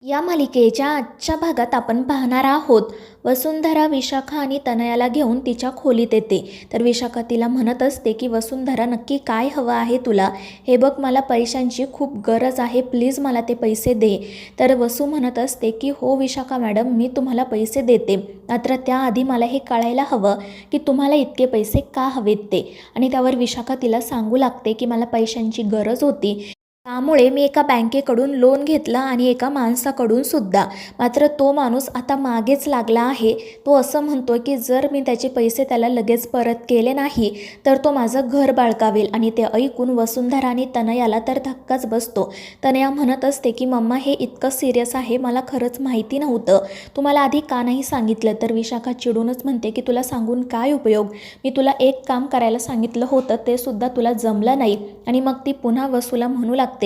या मालिकेच्या आजच्या भागात आपण पाहणार आहोत वसुंधरा विशाखा आणि तनयाला घेऊन तिच्या खोलीत येते. तर विशाखा तिला म्हणत असते की वसुंधरा नक्की काय हवं आहे तुला, हे बघ मला पैशांची खूप गरज आहे, प्लीज मला ते पैसे दे. तर वसू म्हणत असते की हो विशाखा मॅडम, मी तुम्हाला पैसे देते, मात्र त्याआधी मला हे कळायला हवं की तुम्हाला इतके पैसे का हवेत ते. आणि त्यावर विशाखा तिला सांगू लागते की मला पैशांची गरज होती, त्यामुळे मी एका बँकेकडून लोन घेतलं आणि एका माणसाकडून सुद्धा. मात्र तो माणूस आता मागेच लागला आहे. तो असं म्हणतो की जर मी त्याचे पैसे त्याला लगेच परत केले नाही तर तो माझं घर बाळकावेल. आणि ते ऐकून वसुंधरा आणि तनयाला तर धक्काच बसतो. तनया म्हणत असते की मम्मा हे इतकं सिरियस आहे, मला खरंच माहिती नव्हतं, तुम्हाला आधी का नाही सांगितलं. तर विशाखा चिडूनच म्हणते की तुला सांगून काय उपयोग, मी तुला एक काम करायला सांगितलं होतं ते सुद्धा तुला जमलं नाही. आणि मग ती पुन्हा वसूला म्हणू लागते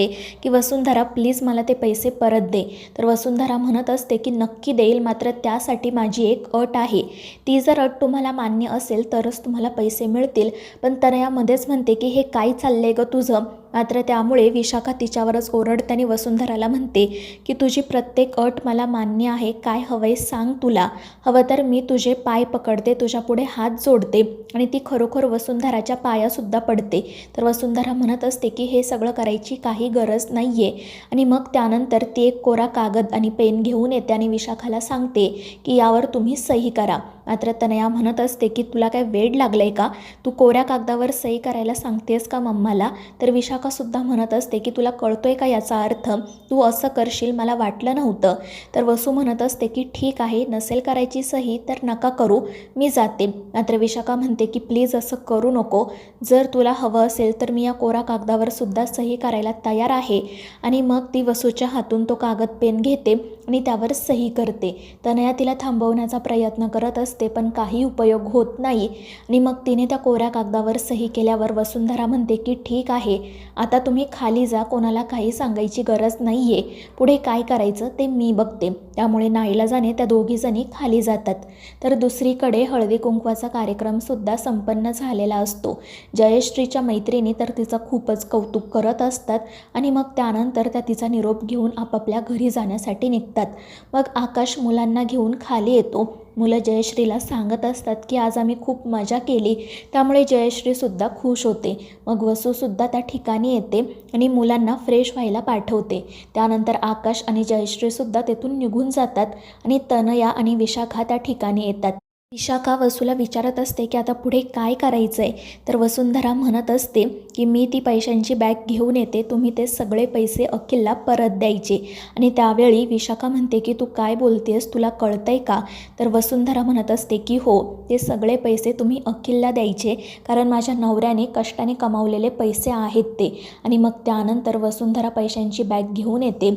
की वसुंधरा प्लीज मला ते पैसे परत दे. तर वसुंधरा म्हणत असते की नक्की देईल, मात्र त्यासाठी माझी एक अट आहे, ती जर अट तुम्हाला मान्य असेल तरच तुम्हाला पैसे मिळतील. पण तनयामध्येच म्हणते की हे काय चाललंय ग तुझं. मात्र त्यामुळे विशाखा तिच्यावरच ओरडताना वसुंधराला म्हणते की तुझी प्रत्येक अट मला मान्य आहे, काय हवंय सांग, तुला हवं तर मी तुझे पाय पकडते, तुझ्या पुढे हात जोडते. आणि ती खरोखर वसुंधराच्या पायासुद्धा पडते. तर वसुंधरा म्हणत असते की हे सगळं करायची काही गरज नाही आहे. आणि मग त्यानंतर ती एक कोरा कागद आणि पेन घेऊन येते आणि विशाखाला सांगते की यावर तुम्ही सही करा. मात्र तनया म्हणत असते की तुला काय वेड लागलंय का, तू कोऱ्या कागदावर सही करायला सांगतेस का मम्माला. तर विशाखासुद्धा म्हणत असते की तुला कळतोय का याचा अर्थ, तू असं करशील मला वाटलं नव्हतं. तर वसू म्हणत असते की ठीक आहे, नसेल करायची सही तर नका करू, मी जाते. मात्र विशाखा म्हणते की प्लीज असं करू नको, जर तुला हवं असेल तर मी या कोरा कागदावर सुद्धा सही करायला तयार आहे. आणि मग ती वसूच्या हातून तो कागद पेन घेते आणि त्यावर सही करते. तनया तिला थांबवण्याचा प्रयत्न करत असते पण काही उपयोग होत नाही. आणि मग तिने त्या कोऱ्या कागदावर सही केल्यावर वसुंधरा म्हणते की ठीक आहे, आता तुम्ही खाली जा, कोणाला काही सांगायची गरज नाही आहे, पुढे काय करायचं ते मी बघते. त्यामुळे नाईलाजाने त्या दोघीजणी खाली जातात. तर दुसरीकडे हळदी कुंकवाचा कार्यक्रमसुद्धा संपन्न झालेला असतो. जयश्रीच्या मैत्रिणी तर तिचं खूपच कौतुक करत असतात आणि मग त्यानंतर त्या तिचा निरोप घेऊन आपापल्या घरी जाण्यासाठी निघतात. मग आकाश मुलांना घेऊन खाली येतो. मुलं जयश्रीला सांगत असतात की आज आम्ही खूप मजा केली, त्यामुळे जयश्रीसुद्धा खुश होते. मग वसूसुद्धा त्या ठिकाणी येते आणि मुलांना फ्रेश व्हायला पाठवते. त्यानंतर आकाश आणि जयश्रीसुद्धा तेथून निघून जातात आणि तनया आणि विशाखा त्या ठिकाणी येतात. विशाखा वसूला विचारत असते की आता पुढे काय करायचं आहे. तर वसुंधरा म्हणत असते की मी ती पैशांची बॅग घेऊन येते, तुम्ही ते सगळे पैसे अखिलला परत द्यायचे. आणि त्यावेळी विशाखा म्हणते की तू काय बोलतेस, तुला कळतंय का. तर वसुंधरा म्हणत असते की हो, ते सगळे पैसे तुम्ही अखिलला द्यायचे, कारण माझ्या नवऱ्याने कष्टाने कमावलेले पैसे आहेत ते. आणि मग त्यानंतर वसुंधरा पैशांची बॅग घेऊन येते.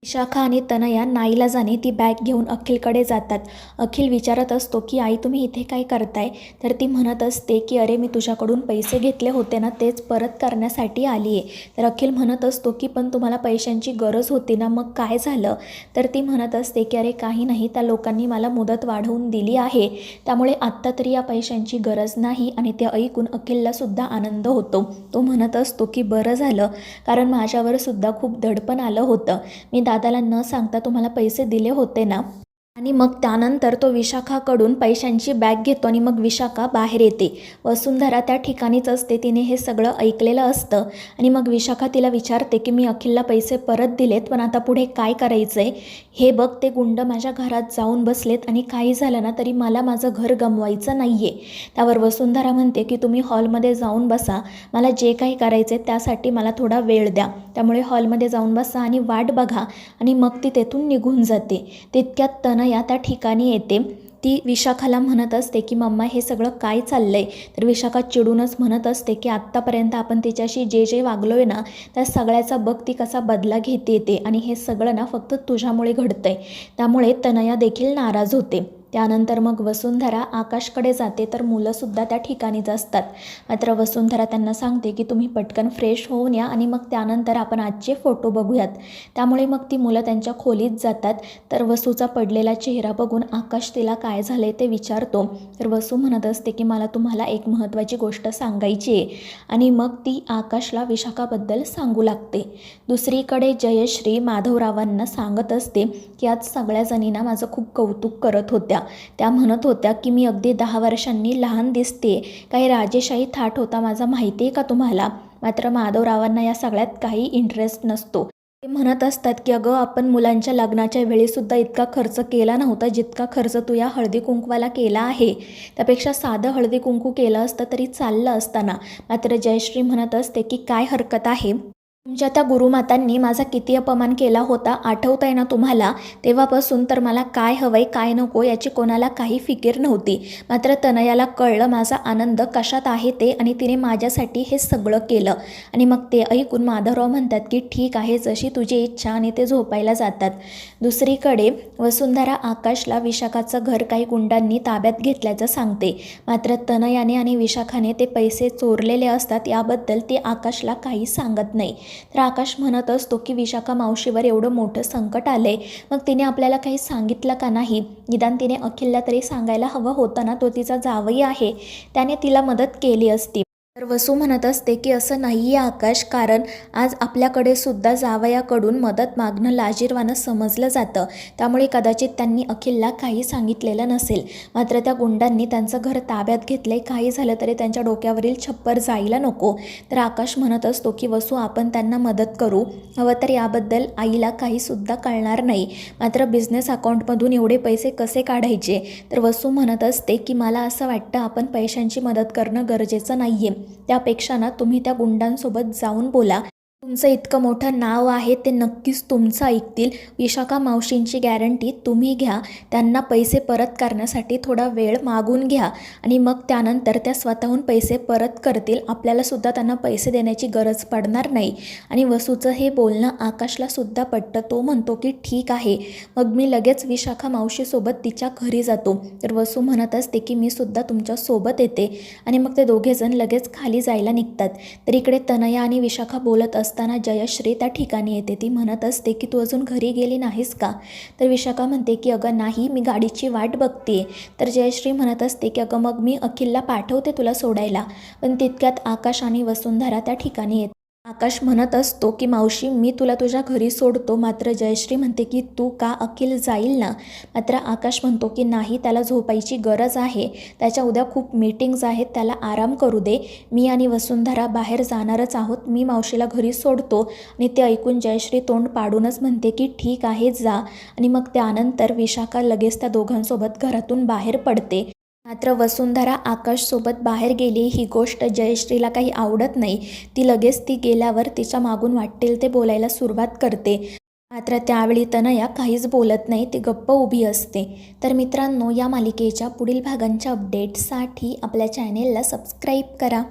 विशाखा आणि तनया नाईलाजाने ती बॅग घेऊन अखिलकडे जातात. अखिल विचारत असतो की आई तुम्ही इथे काय करताय. तर ती म्हणत असते की अरे मी तुझ्याकडून पैसे घेतले होते ना, तेच परत करण्यासाठी आली आहे. तर अखिल म्हणत असतो की पण तुम्हाला पैशांची गरज होती ना, मग काय झालं. तर ती म्हणत असते की अरे काही नाही, त्या लोकांनी मला मुदत वाढवून दिली आहे, त्यामुळे आत्ता तरी या पैशांची गरज नाही. आणि ते ऐकून अखिललासुद्धा आनंद होतो. तो म्हणत असतो की बरं झालं, कारण माझ्यावर सुद्धा खूप दडपण आलं होतं, मी दादाला न सांगता तुम्हाला पैसे दिले होते ना. आणि मग त्यानंतर तो विशाखाकडून पैशांची बॅग घेतो आणि मग विशाखा बाहेर येते. वसुंधरा त्या ठिकाणीच असते, तिने हे सगळं ऐकलेलं असतं. आणि मग विशाखा तिला विचारते की मी अखिलला पैसे परत दिलेत, पण आता पुढे काय करायचं आहे. हे बघ ते गुंड माझ्या घरात जाऊन बसलेत आणि काही झालं ना तरी मला माझं घर गमवायचं नाही आहे. त्यावर वसुंधरा म्हणते की तुम्ही हॉलमध्ये जाऊन बसा, मला जे काही करायचे त्यासाठी मला थोडा वेळ द्या. त्यामुळे हॉलमध्ये जाऊन बसा आणि वाट बघा. आणि मग ती तेथून निघून जाते. तितक्यात तनया त्या ठिकाणी येते. ती विशाखाला म्हणत असते की मम्मा हे सगळं काय चाललंय. तर विशाखा चिडूनच म्हणत असते की आत्तापर्यंत आपण तिच्याशी जे जे वागलोय ना, त्या सगळ्याचा बघ ती कसा बदला घेते ते, आणि हे सगळं ना फक्त तुझ्यामुळे घडतंय. त्यामुळे तनया देखील नाराज होते. त्यानंतर मग वसुंधरा आकाशकडे जाते, तर मुलंसुद्धा त्या ठिकाणीच असतात. मात्र वसुंधरा त्यांना सांगते की तुम्ही पटकन फ्रेश होऊन या आणि मग त्यानंतर आपण आजचे फोटो बघूयात. त्यामुळे मग ती मुलं त्यांच्या खोलीत जातात. तर वसूचा पडलेला चेहरा बघून आकाश तिला काय झाले ते विचारतो. तर वसू म्हणत असते की मला तुम्हाला एक महत्त्वाची गोष्ट सांगायची आहे आणि मग ती आकाशला विशाखाबद्दल सांगू लागते. दुसरीकडे जयश्री माधवरावांना सांगत असते की आज सगळ्या जणींना माझं खूप कौतुक करत होत्या. त्या म्हणत होत्या की मी अगदी 10 वर्षांनी लहान दिसते, काही राजेशाही थाट होता माझा माहिती आहे का तुम्हाला. मात्र माधवरावांना या सगळ्यात काही इंटरेस्ट नसतो. ते म्हणत असतात की अगं आपण मुलांच्या लग्नाच्या वेळीसुद्धा इतका खर्च केला नव्हता जितका खर्च तू या हळदी कुंकवाला केला आहे. त्यापेक्षा साधं हळदी कुंकू केलं असतं तरी चाललं असताना. मात्र जयश्री म्हणत असते की काय हरकत आहे, तुमच्या त्या गुरुमातांनी माझा किती अपमान केला होता आठवत आहे ना तुम्हाला. तेव्हापासून तर मला काय हवंय काय नको याची कोणाला काही फिकीर नव्हती. मात्र तनयाला कळलं माझा आनंद कशात आहे ते आणि तिने माझ्यासाठी हे सगळं केलं. आणि मग ते ऐकून माधवराव म्हणतात की ठीक आहे जशी तुझी इच्छा, आणि ते झोपायला जातात. दुसरीकडे वसुंधरा आकाशला विशाखाचं घर काही गुंडांनी ताब्यात घेतल्याचं सांगते. मात्र तनयाने आणि विशाखाने ते पैसे चोरलेले असतात याबद्दल ती आकाशला काही सांगत नाही. तर आकाश म्हणत असतो की विशाखा मावशीवर एवढं मोठं संकट आलंय, मग तिने आपल्याला काही सांगितलं का नाही. निदान तिने अखिलला तरी सांगायला हवं होतं ना, तो तिचा जावई आहे, त्याने तिला मदत केली असती. तर वसू म्हणत असते की असं नाही आहे आकाश, कारण आज आपल्याकडे सुद्धा जावयाकडून मदत मागणं लाजिरवाणं समजलं जातं. त्यामुळे कदाचित त्यांनी अखिलला काही सांगितलेलं नसेल. मात्र त्या गुंडांनी त्यांचं घर ताब्यात घेतले, काही झालं तरी त्यांच्या डोक्यावरील छप्पर जायला नको. तर आकाश म्हणत असतो की वसू आपण त्यांना मदत करू, हवं तर याबद्दल आईला काहीसुद्धा कळणार नाही. मात्र बिझनेस अकाउंटमधून एवढे पैसे कसे काढायचे. तर वसू म्हणत असते की मला असं वाटतं आपण पैशांची मदत करणं गरजेचं नाही आहे. त्यापेक्षा ना तुम्ही त्या गुंडांसोबत जाऊन बोला. तुमचं इतकं मोठं नाव आहे, ते नक्कीच तुमचं ऐकतील. विशाखा मावशींची गॅरंटी तुम्ही घ्या. त्यांना पैसे परत करण्यासाठी थोडा वेळ मागून घ्या आणि मग त्यानंतर त्या स्वतःहून पैसे परत करतील. आपल्यालासुद्धा त्यांना पैसे देण्याची गरज पडणार नाही. आणि वसूचं हे बोलणं आकाशलासुद्धा पटतं. तो म्हणतो की ठीक आहे, मग मी लगेच विशाखा मावशीसोबत तिच्या घरी जातो. तर वसू म्हणत असते की मी सुद्धा तुमच्यासोबत येते. आणि मग ते दोघेजण लगेच खाली जायला निघतात. तर इकडे तनया आणि विशाखा बोलत असताना जयश्री त्या ठिकाणी येते. ती म्हणत असते की तू अजून घरी गेली नाहीस का. तर विशाखा म्हणते की अगं नाही, मी गाडीची वाट बघते. तर जयश्री म्हणत असते की अगं मग मी अखिलला पाठवते तुला सोडायला. पण तितक्यात आकाश आणि वसुंधरा त्या ठिकाणी येते. आकाश म्हणत असतो की मावशी मी तुला तुझ्या घरी सोडतो. मात्र जयश्री म्हणते की तू का, अखिल जाईल ना. मात्र आकाश म्हणतो की नाही, त्याला झोपायची गरज आहे, त्याच्या उद्या खूप मीटिंग्ज आहेत, त्याला आराम करू दे. मी आणि वसुंधरा बाहेर जाणारच आहोत, मी मावशीला घरी सोडतो. आणि ते ऐकून जयश्री तोंड पाडूनच म्हणते की ठीक आहे जा. आणि मग त्यानंतर विशाखा लगेच त्या दोघांसोबत घरातून बाहेर पडते. मात्र वसुंधरा आकाशसोबत बाहेर गेली ही गोष्ट जयश्रीला काही आवडत नाही. ती लगेच ती गेल्यावर तिच्या मागून वाटेल ते बोलायला सुरुवात करते. मात्र त्यावेळी तनया काहीच बोलत नाही, ती गप्प उभी असते. तर मित्रांनो, या मालिकेच्या पुढील भागांच्या अपडेट्ससाठी आपल्या चॅनेलला सबस्क्राईब करा.